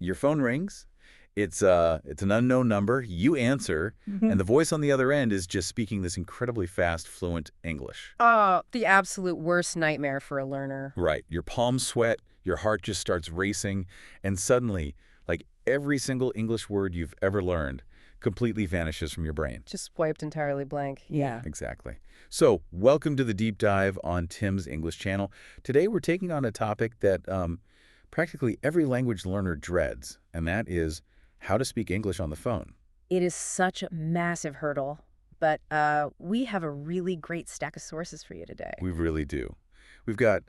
Your phone rings. It's an unknown number. You answer, Mhm. and the voice on the other end is just speaking this incredibly fast, fluent English. Oh, the absolute worst nightmare for a learner. Right. Your palms sweat, your heart just starts racing, and suddenly, like every single English word you've ever learned completely vanishes from your brain. Just wiped entirely blank. Yeah. Exactly. So, welcome to the deep dive on Tim's English channel. Today, we're taking on a topic that practically every language learner dreads, and that is how to speak English on the phone. It is such a massive hurdle, but we have a really great stack of sources for you today. We really do. We've got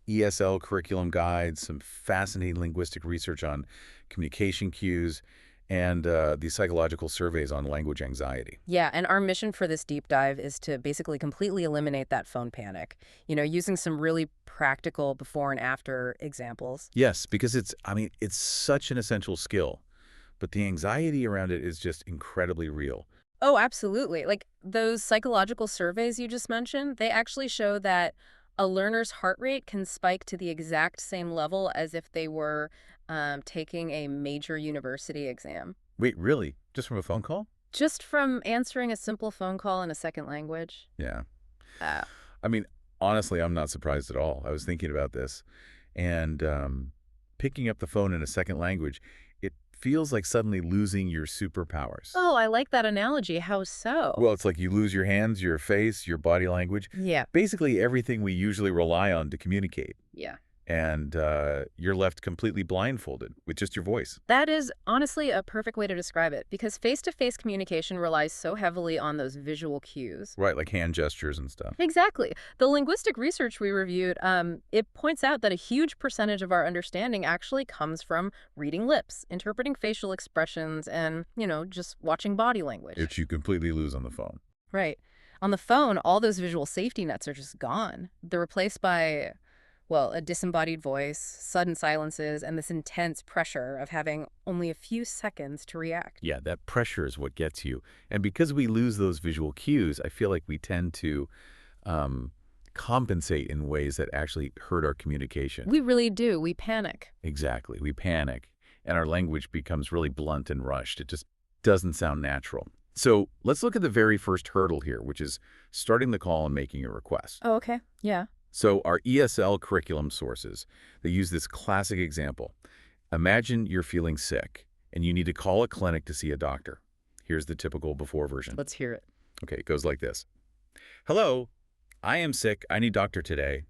ESL curriculum guides, some fascinating linguistic research on communication cues, and these psychological surveys on language anxiety. Yeah, and our mission for this deep dive is to basically completely eliminate that phone panic, using some really practical before and after examples. Yes, because it's such an essential skill, but the anxiety around it is just incredibly real. Oh, absolutely. Like those psychological surveys you just mentioned, they actually show that a learner's heart rate can spike to the exact same level as if they were taking a major university exam. Wait, really? Just from a phone call? Just from answering a simple phone call in a second language. Yeah. Uh, I mean, honestly, I'm not surprised at all. I was thinking about this, and picking up the phone in a second language, it feels like suddenly losing your superpowers. oh, I like that analogy. How so? Well, it's like you lose your hands, your face, your body language, Yeah. basically everything we usually rely on to communicate. Yeah. And you're left completely blindfolded with just your voice. That is honestly a perfect way to describe it because face-to-face communication relies so heavily on those visual cues. Right, like hand gestures and stuff. Exactly. The linguistic research we reviewed, it points out that a huge percentage of our understanding actually comes from reading lips, interpreting facial expressions, and, just watching body language. Which you completely lose on the phone. Right. On the phone, all those visual safety nets are just gone. They're replaced by, well, a disembodied voice, sudden silences, and this intense pressure of having only a few seconds to react. Yeah, that pressure is what gets you. And because we lose those visual cues, I feel like we tend to compensate in ways that actually hurt our communication. We really do. We panic. Exactly. We panic, and our language becomes really blunt and rushed. It just doesn't sound natural. So let's look at the very first hurdle here, which is starting the call and making a request. Oh, okay. Yeah. So our ESL curriculum sources, they use this classic example. Imagine you're feeling sick, and you need to call a clinic to see a doctor. Here's the typical before version. Let's hear it. Okay, it goes like this. Hello, I am sick. I need doctor today.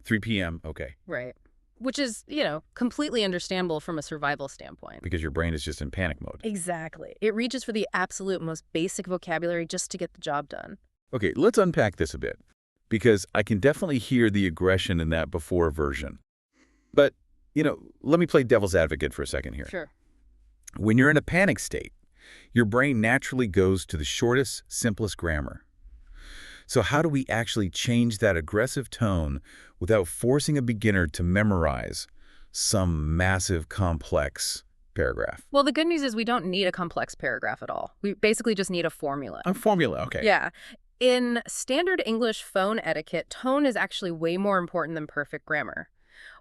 3 p.m. Okay, Right. Which is, completely understandable from a survival standpoint. because your brain is just in panic mode. Exactly. It reaches for the absolute most basic vocabulary just to get the job done. Okay, let's unpack this a bit, because I can definitely hear the aggression in that before version. But, let me play devil's advocate for a second here. Sure. When you're in a panic state, your brain naturally goes to the shortest, simplest grammar. So how do we actually change that aggressive tone without forcing a beginner to memorize some massive, complex paragraph? Well, the good news is we don't need a complex paragraph at all. We basically just need a formula. A formula, okay. Yeah. In standard English phone etiquette, tone is actually way more important than perfect grammar.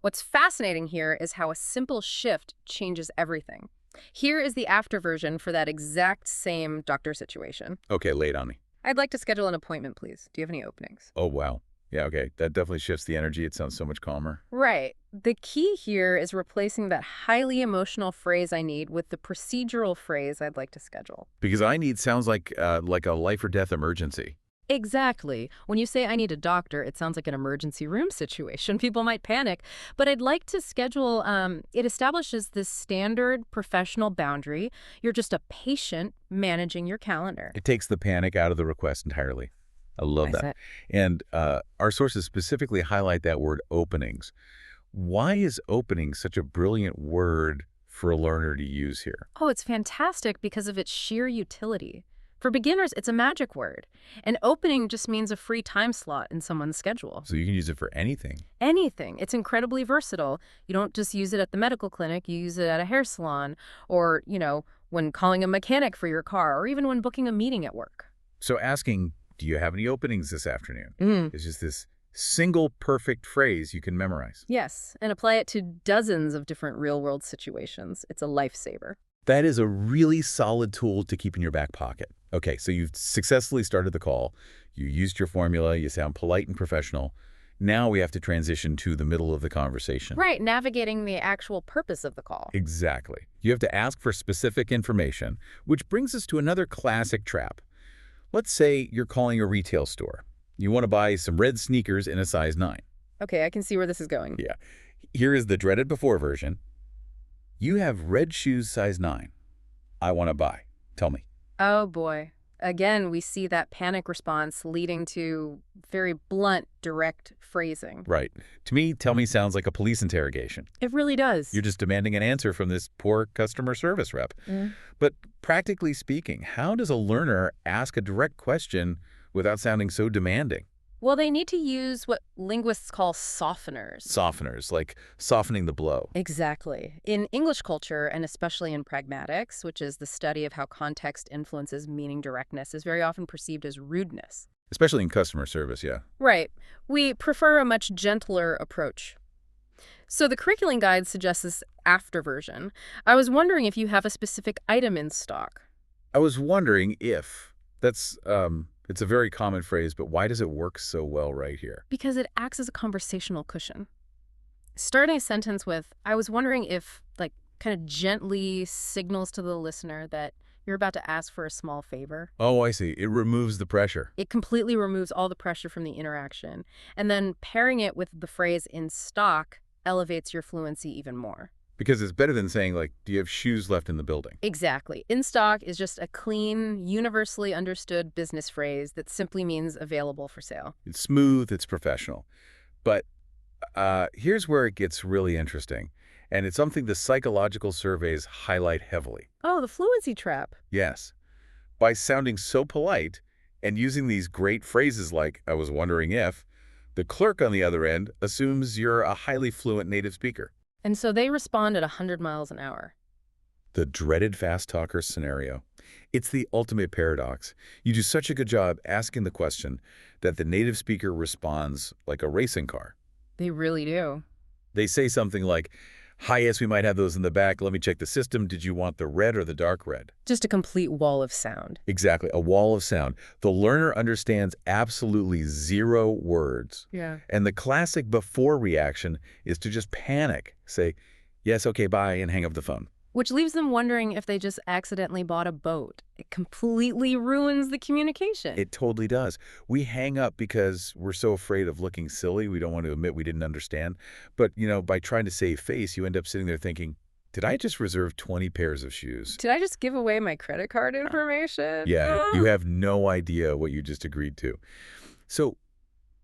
What's fascinating here is how a simple shift changes everything. Here is the after version for that exact same doctor situation. Okay, lay it on me. I'd like to schedule an appointment, please. Do you have any openings? Oh, wow. Yeah, okay. That definitely shifts the energy. It sounds so much calmer. Right. The key here is replacing that highly emotional phrase I need with the procedural phrase I'd like to schedule. Because I need sounds like a life or death emergency. Exactly. When you say I need a doctor, it sounds like an emergency room situation. People might panic. But I'd like to schedule, it establishes this standard professional boundary. You're just a patient managing your calendar. It takes the panic out of the request entirely. I love Nice. that. And our sources specifically highlight that word openings. Why is opening such a brilliant word for a learner to use here? Oh, it's fantastic because of its sheer utility. For beginners, it's a magic word. An opening just means a free time slot in someone's schedule. So you can use it for anything. Anything. It's incredibly versatile. You don't just use it at the medical clinic, you use it at a hair salon or, when calling a mechanic for your car or even when booking a meeting at work. So asking, do you have any openings this afternoon? It's just this single perfect phrase you can memorize. Yes, and apply it to dozens of different real-world situations. It's a lifesaver. That is a really solid tool to keep in your back pocket. Okay, so you've successfully started the call. You used your formula. You sound polite and professional. Now we have to transition to the middle of the conversation. Right, navigating the actual purpose of the call. Exactly. You have to ask for specific information, which brings us to another classic trap. Let's say you're calling a retail store. You want to buy some red sneakers in a size 9. Okay, I can see where this is going. Yeah. Here is the dreaded before version. You have red shoes size 9. I want to buy. Tell me. Oh boy. Again, we see that panic response leading to very blunt, direct phrasing. Right. To me, tell me sounds like a police interrogation. It really does. You're just demanding an answer from this poor customer service rep. But practically speaking, how does a learner ask a direct question without sounding so demanding? Well, they need to use what linguists call softeners. Softeners, like softening the blow. Exactly. In English culture, and especially in pragmatics, which is the study of how context influences meaning directness, is very often perceived as rudeness. Especially in customer service, yeah. Right. We prefer a much gentler approach. So the curriculum guide suggests this after version. I was wondering if you have a specific item in stock. I was wondering if, it's a very common phrase, but why does it work so well right here? Because it acts as a conversational cushion. Starting a sentence with, I was wondering if, kind of gently signals to the listener that you're about to ask for a small favor. Oh, I see. It removes the pressure. It completely removes all the pressure from the interaction. And then pairing it with the phrase in stock elevates your fluency even more. Because it's better than saying, like, do you have shoes left in the building? Exactly. In stock is just a clean, universally understood business phrase that simply means available for sale. It's smooth, it's professional. But here's where it gets really interesting. And it's something the psychological surveys highlight heavily. Oh, the fluency trap. Yes. By sounding so polite and using these great phrases like, I was wondering if, the clerk on the other end assumes you're a highly fluent native speaker. And so they respond at 100 miles an hour. The dreaded fast talker scenario. It's the ultimate paradox. You do such a good job asking the question that the native speaker responds like a racing car. They really do. They say something like, hi, yes, we might have those in the back. Let me check the system. Did you want the red or the dark red? Just a complete wall of sound. Exactly, a wall of sound. The learner understands absolutely 0 words. Yeah. And the classic before reaction is to just panic, say, yes, okay, bye, and hang up the phone. Which leaves them wondering if they just accidentally bought a boat. It completely ruins the communication. It totally does. We hang up because we're so afraid of looking silly. We don't want to admit we didn't understand. But, by trying to save face, you end up sitting there thinking, did I just reserve 20 pairs of shoes? Did I just give away my credit card information? Yeah, you have no idea what you just agreed to. So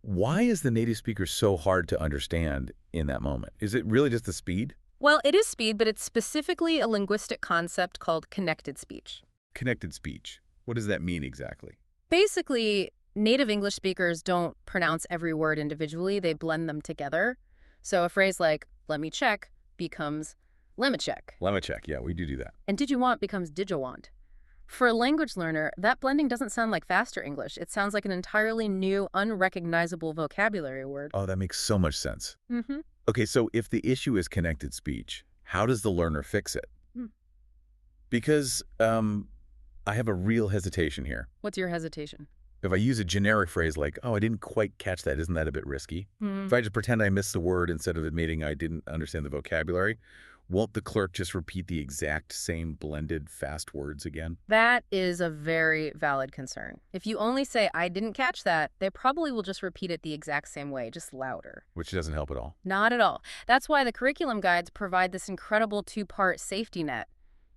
why is the native speaker so hard to understand in that moment? Is it really just the speed? Well, it is speed, but it's specifically a linguistic concept called connected speech. Connected speech. What does that mean exactly? Basically, native English speakers don't pronounce every word individually. They blend them together. So a phrase like, let me check, becomes let me check. Let me check. Yeah, we do that. And did you want becomes did you want. For a language learner, that blending doesn't sound like faster English. It sounds like an entirely new, unrecognizable vocabulary word. Oh, that makes so much sense. Mm-hmm. Okay, so if the issue is connected speech, how does the learner fix it? Because I have a real hesitation here. What's your hesitation? If I use a generic phrase like, oh, I didn't quite catch that, isn't that a bit risky? If I just pretend I missed the word instead of admitting I didn't understand the vocabulary, won't the clerk just repeat the exact same blended fast words again? That is a very valid concern. If you only say, I didn't catch that, they probably will just repeat it the exact same way, just louder. Which doesn't help at all. Not at all. That's why the curriculum guides provide this incredible 2-part safety net.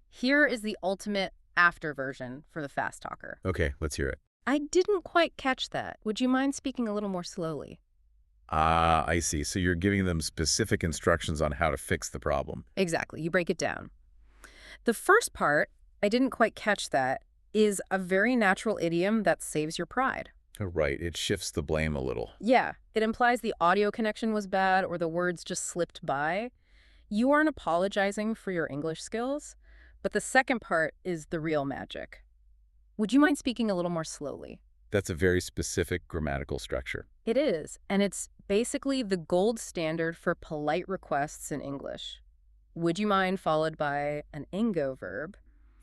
Here is the ultimate after version for the fast talker. Okay, let's hear it. I didn't quite catch that. Would you mind speaking a little more slowly? Ah, I see. So you're giving them specific instructions on how to fix the problem. Exactly. You break it down. The first part, I didn't quite catch that, is a very natural idiom that saves your pride. Oh, right. It shifts the blame a little. Yeah. It implies the audio connection was bad or the words just slipped by. You aren't apologizing for your English skills, but the second part is the real magic. Would you mind speaking a little more slowly? That's a very specific grammatical structure. It is, and it's basically the gold standard for polite requests in English. Would you mind followed by an ingo verb?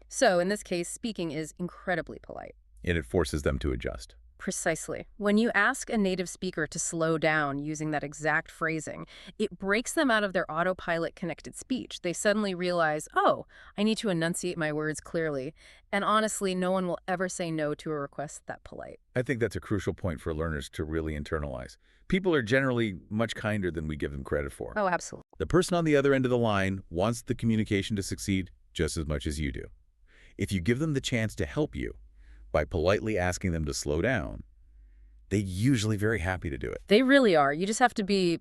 So in this case, speaking is incredibly polite. And it forces them to adjust. Precisely. When you ask a native speaker to slow down using that exact phrasing, it breaks them out of their autopilot connected speech. They suddenly realize, oh, I need to enunciate my words clearly. And honestly, no one will ever say no to a request that polite. I think that's a crucial point for learners to really internalize. People are generally much kinder than we give them credit for. Oh, absolutely. The person on the other end of the line wants the communication to succeed just as much as you do. If you give them the chance to help you by politely asking them to slow down, they're usually very happy to do it. They really are. You just have to be,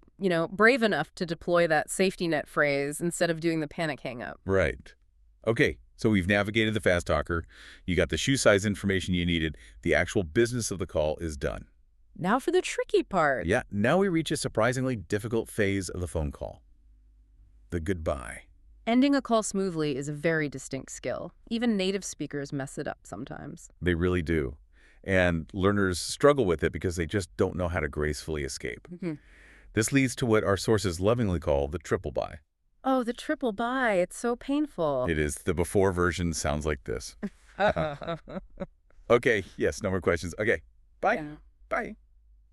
brave enough to deploy that safety net phrase instead of doing the panic hang up. Right. Okay, so we've navigated the fast talker. You got the shoe size information you needed. The actual business of the call is done. Now for the tricky part. Yeah, now we reach a surprisingly difficult phase of the phone call. The goodbye. Ending a call smoothly is a very distinct skill. Even native speakers mess it up sometimes. They really do. And learners struggle with it because they just don't know how to gracefully escape. This leads to what our sources lovingly call the triple bye. Oh, the triple bye. It's so painful. It is. The before version sounds like this. Okay, yes, no more questions. Okay, bye. Yeah. Bye.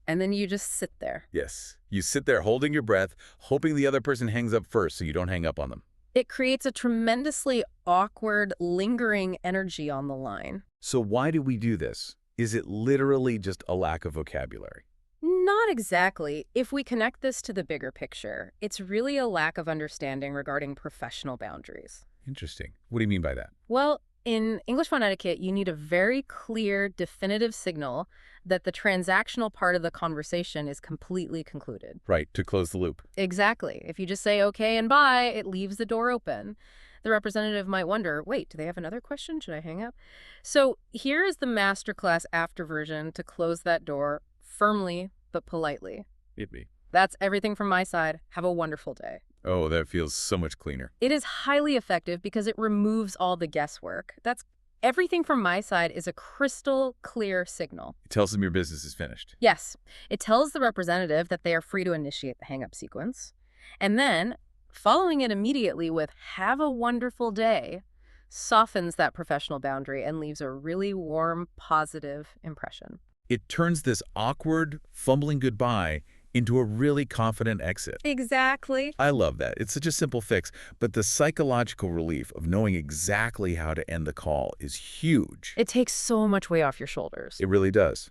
And then you just sit there. Yes, you sit there holding your breath, hoping the other person hangs up first so you don't hang up on them. It creates a tremendously awkward, lingering energy on the line. So why do we do this? Is it literally just a lack of vocabulary? Not exactly. If we connect this to the bigger picture, it's really a lack of understanding regarding professional boundaries. Interesting. What do you mean by that? Well, in English phone etiquette, you need a very clear, definitive signal that the transactional part of the conversation is completely concluded. Right, to close the loop. Exactly. If you just say okay and bye, it leaves the door open. The representative might wonder, wait, do they have another question? Should I hang up? So here is the masterclass after version to close that door firmly but politely. Hit me. That's everything from my side. Have a wonderful day. Oh, that feels so much cleaner. It is highly effective because it removes all the guesswork. That's everything from my side is a crystal clear signal. It tells them your business is finished. Yes, it tells the representative that they are free to initiate the hang-up sequence. And then, following it immediately with "have a wonderful day" softens that professional boundary and leaves a really warm, positive impression. It turns this awkward, fumbling goodbye into a really confident exit. Exactly. I love that. It's such a simple fix, but the psychological relief of knowing exactly how to end the call is huge. It takes so much weight off your shoulders. It really does.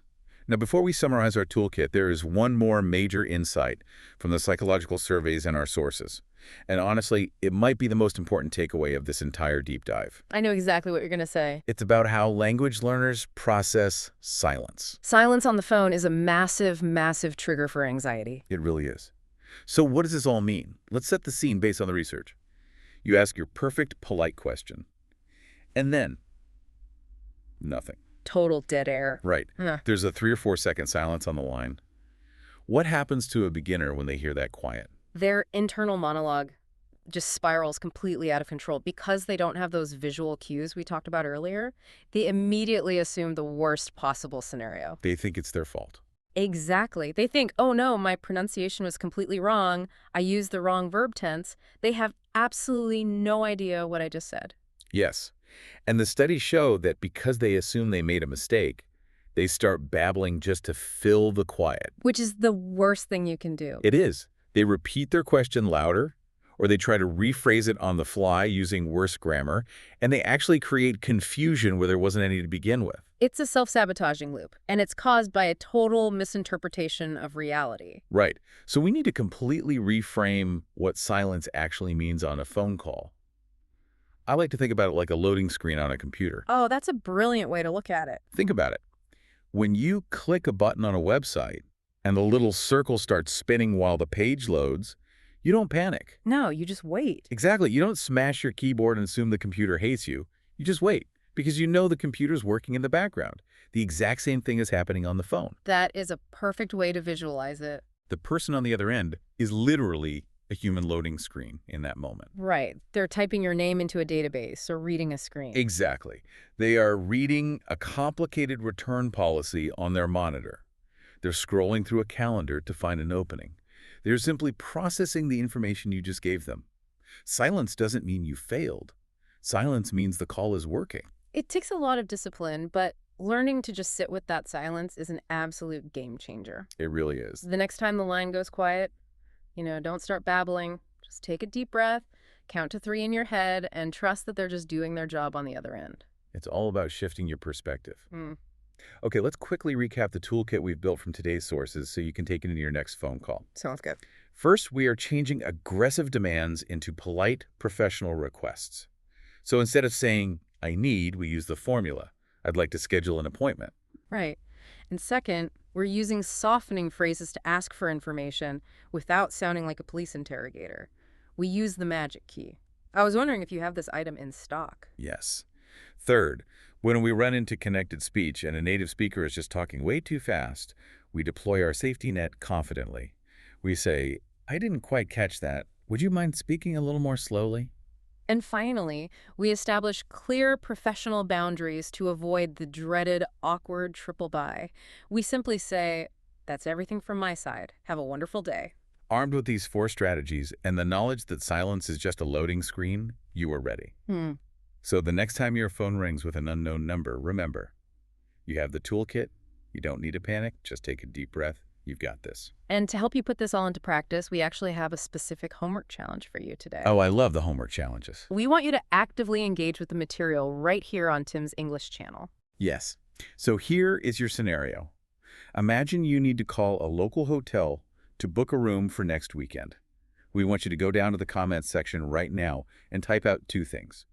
Now, before we summarize our toolkit, there is one more major insight from the psychological surveys and our sources. And honestly, it might be the most important takeaway of this entire deep dive. I know exactly what you're going to say. It's about how language learners process silence. Silence on the phone is a massive, massive trigger for anxiety. It really is. So what does this all mean? Let's set the scene based on the research. You ask your perfect, polite question. And then, nothing. Total dead air. Right. Yeah. There's a 3 or 4 second silence on the line. What happens to a beginner when they hear that quiet? Their internal monologue just spirals completely out of control because they don't have those visual cues we talked about earlier. They immediately assume the worst possible scenario. They think it's their fault. Exactly. They think, oh no, my pronunciation was completely wrong. I used the wrong verb tense. They have absolutely no idea what I just said. Yes. And the studies show that because they assume they made a mistake, they start babbling just to fill the quiet. Which is the worst thing you can do. It is. They repeat their question louder, or they try to rephrase it on the fly using worse grammar, and they actually create confusion where there wasn't any to begin with. It's a self-sabotaging loop, and it's caused by a total misinterpretation of reality. Right. So we need to completely reframe what silence actually means on a phone call. I like to think about it like a loading screen on a computer. Oh, that's a brilliant way to look at it. Think about it. When you click a button on a website and the little circle starts spinning while the page loads, you don't panic. No, you just wait. Exactly. You don't smash your keyboard and assume the computer hates you. You just wait because you know the computer's working in the background. The exact same thing is happening on the phone. That is a perfect way to visualize it. The person on the other end is literally a human loading screen in that moment. Right. They're typing your name into a database or reading a screen. Exactly. They are reading a complicated return policy on their monitor. They're scrolling through a calendar to find an opening. They're simply processing the information you just gave them. Silence doesn't mean you failed. Silence means the call is working. It takes a lot of discipline, but learning to just sit with that silence is an absolute game changer. It really is. The next time the line goes quiet, don't start babbling. Just take a deep breath, count to 3 in your head, and trust that they're just doing their job on the other end. It's all about shifting your perspective. Hmm. Okay, let's quickly recap the toolkit we've built from today's sources so you can take it into your next phone call. Sounds good. First, we are changing aggressive demands into polite, professional requests. So instead of saying, I need, we use the formula, I'd like to schedule an appointment. Right. And second, we're using softening phrases to ask for information without sounding like a police interrogator. We use the magic key. I was wondering if you have this item in stock. Yes. Third, when we run into connected speech and a native speaker is just talking way too fast, we deploy our safety net confidently. We say, I didn't quite catch that. Would you mind speaking a little more slowly? And finally, we establish clear professional boundaries to avoid the dreaded, awkward triple buy. We simply say, that's everything from my side. Have a wonderful day. Armed with these 4 strategies and the knowledge that silence is just a loading screen, you are ready. So the next time your phone rings with an unknown number, remember, you have the toolkit. You don't need to panic. Just take a deep breath. You've got this. And to help you put this all into practice, we actually have a specific homework challenge for you today. Oh, I love the homework challenges. We want you to actively engage with the material right here on Tim's English channel. Yes. So here is your scenario. Imagine you need to call a local hotel to book a room for next weekend. We want you to go down to the comments section right now and type out 2 things.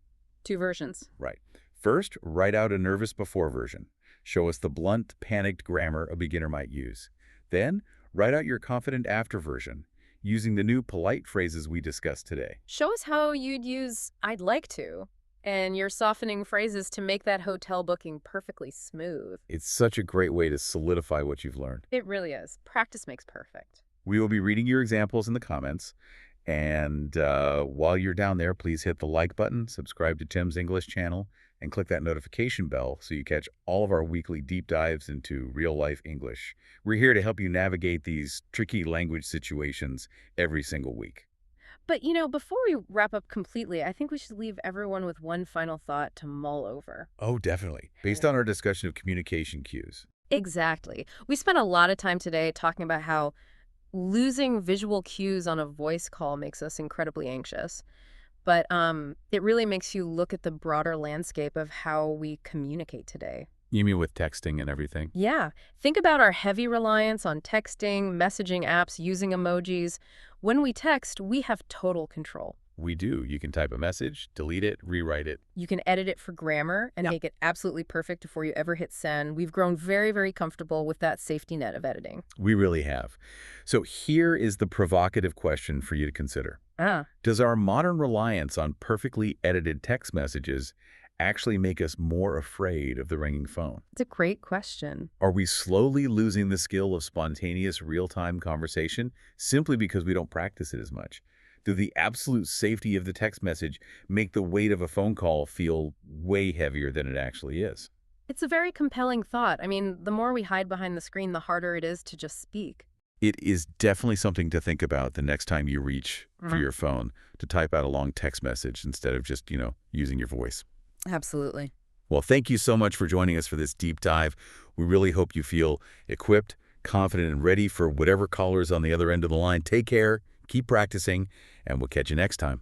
2 versions. Right. First, write out a nervous before version. Show us the blunt, panicked grammar a beginner might use. Then, write out your confident after version, using the new polite phrases we discussed today. Show us how you'd use I'd like to, and your softening phrases to make that hotel booking perfectly smooth. It's such a great way to solidify what you've learned. It really is. Practice makes perfect. We will be reading your examples in the comments. And while you're down there, please hit the like button, subscribe to Tim's English channel, and click that notification bell so you catch all of our weekly deep dives into real-life English. We're here to help you navigate these tricky language situations every single week. But, before we wrap up completely, I think we should leave everyone with one final thought to mull over. Oh, definitely. Based on our discussion of communication cues. Exactly. We spent a lot of time today talking about how losing visual cues on a voice call makes us incredibly anxious. But it really makes you look at the broader landscape of how we communicate today. You mean with texting and everything? Yeah. Think about our heavy reliance on texting, messaging apps, using emojis. When we text, we have total control. We do. You can type a message, delete it, rewrite it. You can edit it for grammar and make it absolutely perfect before you ever hit send. We've grown very, very comfortable with that safety net of editing. We really have. So here is the provocative question for you to consider. Does our modern reliance on perfectly edited text messages actually make us more afraid of the ringing phone? It's a great question. Are we slowly losing the skill of spontaneous real-time conversation simply because we don't practice it as much? Do the absolute safety of the text message make the weight of a phone call feel way heavier than it actually is? It's a very compelling thought. I mean, the more we hide behind the screen, the harder it is to just speak. It is definitely something to think about the next time you reach for your phone to type out a long text message instead of just, using your voice. Absolutely. Well, thank you so much for joining us for this deep dive. We really hope you feel equipped, confident, and ready for whatever caller is on the other end of the line. Take care, keep practicing, and we'll catch you next time.